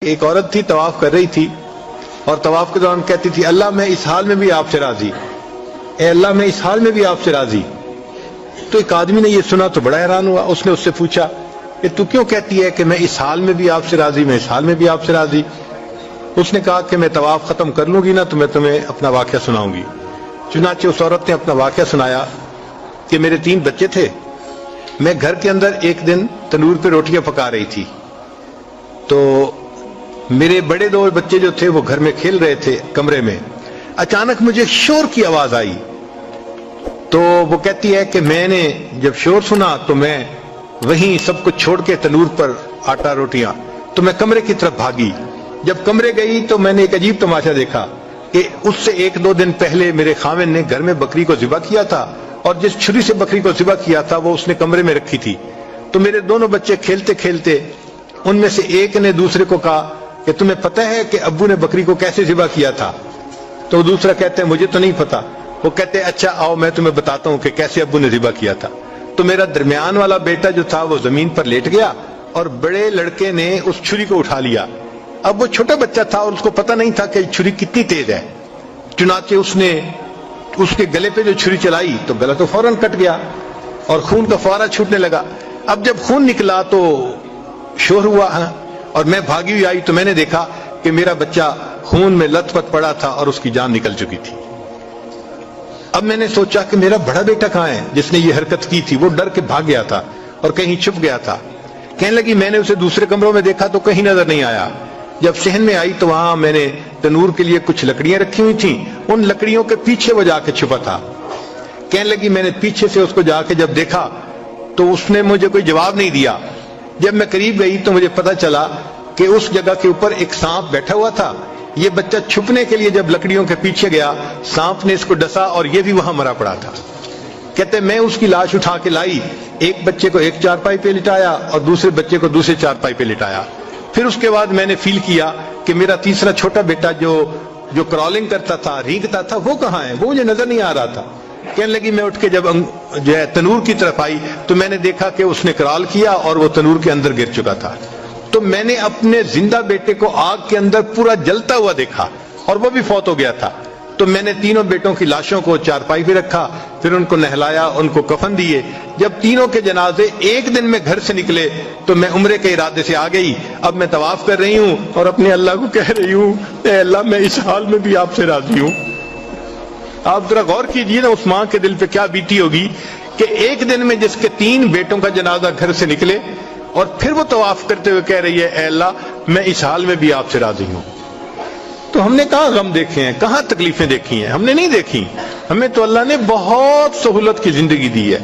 ایک عورت تھی طواف کر رہی تھی اور طواف کے دوران کہتی تھی اللہ میں اس حال میں بھی آپ سے راضی، اے اللہ میں اس حال میں بھی آپ سے راضی۔ تو ایک آدمی نے یہ سنا تو بڑا حیران ہوا، اس نے اس سے پوچھا کہ تو کیوں کہتی ہے کہ میں اس حال میں بھی آپ سے راضی، میں اس حال میں بھی آپ سے راضی؟ اس نے کہا کہ میں طواف ختم کر لوں گی نا تو میں تمہیں اپنا واقعہ سناؤں گی۔ چنانچہ اس عورت نے اپنا واقعہ سنایا کہ میرے 3 بچے تھے، میں گھر کے اندر ایک دن تنور پہ روٹیاں پکا رہی تھی تو میرے بڑے 2 بچے جو تھے وہ گھر میں کھیل رہے تھے کمرے میں، اچانک مجھے شور کی آواز آئی تو وہ کہتی ہے کہ میں نے جب شور سنا تو میں وہیں سب کچھ چھوڑ کے تنور پر آٹا روٹیاں تو میں کمرے کی طرف بھاگی۔ جب کمرے گئی تو میں نے ایک عجیب تماشا دیکھا کہ اس سے 1-2 دن پہلے میرے خاوند نے گھر میں بکری کو ذبح کیا تھا اور جس چھری سے بکری کو ذبح کیا تھا وہ اس نے کمرے میں رکھی تھی۔ تو میرے دونوں بچے کھیلتے کھیلتے ان میں سے ایک نے دوسرے کو کہا کہ تمہیں پتہ ہے کہ ابو نے بکری کو کیسے ذبح کیا تھا؟ تو دوسرا کہتے ہیں مجھے تو نہیں پتا۔ وہ کہتے ہیں اچھا آؤ میں تمہیں بتاتا ہوں کہ کیسے ابو نے ذبح کیا تھا۔ تو میرا درمیان والا بیٹا جو تھا وہ زمین پر لیٹ گیا اور بڑے لڑکے نے اس چھری کو اٹھا لیا۔ اب وہ چھوٹا بچہ تھا اور اس کو پتہ نہیں تھا کہ چھری کتنی تیز ہے، چنانچہ اس نے اس کے گلے پہ جو چھری چلائی تو گلا تو فوراً کٹ گیا اور خون کا فوارہ چھوٹنے لگا۔ اب جب خون نکلا تو شور ہوا اور میں بھاگی ہوئی آئی تو میں نے دیکھا کہ میرا بچہ خون میں لت پت پڑا تھا اور اس کی جان نکل چکی تھی۔ اب میں نے سوچا کہ میرا بڑا بیٹا کہاں ہے جس نے یہ حرکت کی تھی؟ وہ ڈر کے بھاگ گیا تھا اور کہیں چھپ گیا تھا۔ کہنے لگی میں نے اسے دوسرے کمروں میں دیکھا تو کہیں نظر نہیں آیا۔ جب صحن میں آئی تو وہاں میں نے تنور کے لیے کچھ لکڑیاں رکھی ہوئی تھیں، ان لکڑیوں کے پیچھے وہ جا کے چھپا تھا۔ کہنے لگی میں نے پیچھے سے اس کو جا کے جب دیکھا تو اس نے مجھے کوئی جواب نہیں دیا۔ جب میں قریب گئی تو مجھے پتا چلا کہ اس جگہ کے اوپر ایک سانپ بیٹھا ہوا تھا۔ یہ بچہ چھپنے کے لیے جب لکڑیوں کے پیچھے گیا سانپ نے اس کو ڈسا اور یہ بھی وہاں مرا پڑا تھا۔ کہتے میں اس کی لاش اٹھا کے لائی، ایک بچے کو ایک چارپائی پہ لٹایا اور دوسرے بچے کو دوسرے چارپائی پہ لٹایا۔ پھر اس کے بعد میں نے فیل کیا کہ میرا تیسرا چھوٹا بیٹا جو کرالنگ کرتا تھا، رینگتا تھا، وہ کہاں ہے؟ وہ مجھے نظر نہیں آ رہا تھا۔ کہنے لگی میں اٹھ کے جب جو ہے تنور کی طرف آئی تو میں نے دیکھا کہ اس نے کرال کیا اور وہ تنور کے اندر گر چکا تھا۔ تو میں نے اپنے زندہ بیٹے کو آگ کے اندر پورا جلتا ہوا دیکھا اور وہ بھی فوت ہو گیا تھا۔ تو میں نے تینوں بیٹوں کی لاشوں کو چارپائی پہ رکھا، پھر ان کو نہلایا، ان کو کفن دیے۔ جب تینوں کے جنازے ایک دن میں گھر سے نکلے تو میں عمرے کے ارادے سے آ گئی۔ اب میں طواف کر رہی ہوں اور اپنے اللہ کو کہہ رہی ہوں اے اللہ میں اس حال میں بھی آپ سے راضی ہوں۔ آپ ذرا غور کیجئے نا اس ماں کے دل پہ کیا بیتی ہوگی کہ ایک دن میں جس کے 3 بیٹوں کا جنازہ گھر سے نکلے اور پھر وہ طواف کرتے ہوئے کہہ رہی ہے اے اللہ میں اس حال میں بھی آپ سے راضی ہوں۔ تو ہم نے کہاں غم دیکھے ہیں، کہاں تکلیفیں دیکھی ہیں؟ ہم نے نہیں دیکھی۔ ہمیں تو اللہ نے بہت سہولت کی زندگی دی ہے۔